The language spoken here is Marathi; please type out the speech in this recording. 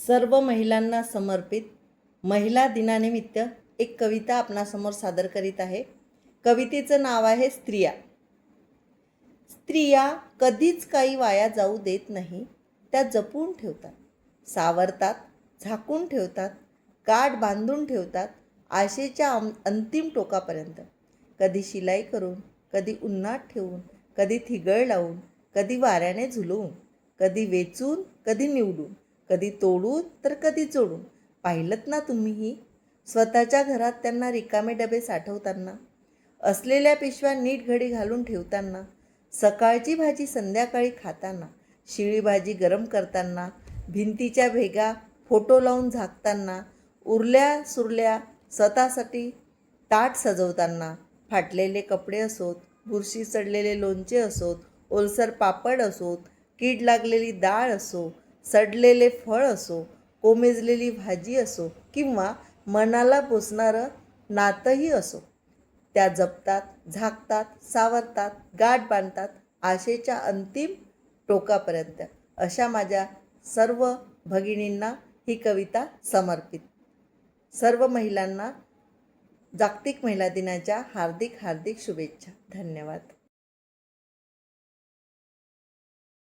सर्व महिलांना समर्पित महिला दिनानिमित्त एक कविता आपणासमोर सादर करीत आहे. कवितेचं नाव आहे स्त्रिया. स्त्रिया कधीच काही वाया जाऊ देत नाही. त्या जपून ठेवतात, सावरतात, झाकून ठेवतात, गाठ बांधून ठेवतात आशेच्या अंतिम टोकापर्यंत. कधी शिलाई करून, कधी उन्हात ठेवून, कधी थिगळ लावून, कधी वाऱ्याने झुलवून, कधी वेचून, कधी निवडून, कधी तोडून तर कधी जोडून. पाहिलंत ना तुम्हीही स्वतःच्या घरात त्यांना रिकामे डबे साठवताना, असलेल्या पिशव्या नीट घडी घालून ठेवताना, सकाळची भाजी संध्याकाळी खाताना, शिळी भाजी गरम करताना, भिंतीच्या भेगा फोटो लावून झाकताना, उरल्या सुरल्या स्वतःसाठी ताट सजवताना, फाटलेले कपडे असोत, बुरशी चढलेले लोणचे असोत, ओलसर पापड असोत, कीड लागलेली डाळ असो, सडलेले फळ असो, कोमेजलेली भाजी असो किंवा मनाला पोचणारं नातंही असो, त्या जपतात, झाकतात, सावरतात, गाठ बांधतात आशेच्या अंतिम टोकापर्यंत. अशा माझ्या सर्व भगिनींना ही कविता समर्पित. सर्व महिलांना जागतिक महिला दिनाच्या हार्दिक हार्दिक शुभेच्छा. धन्यवाद.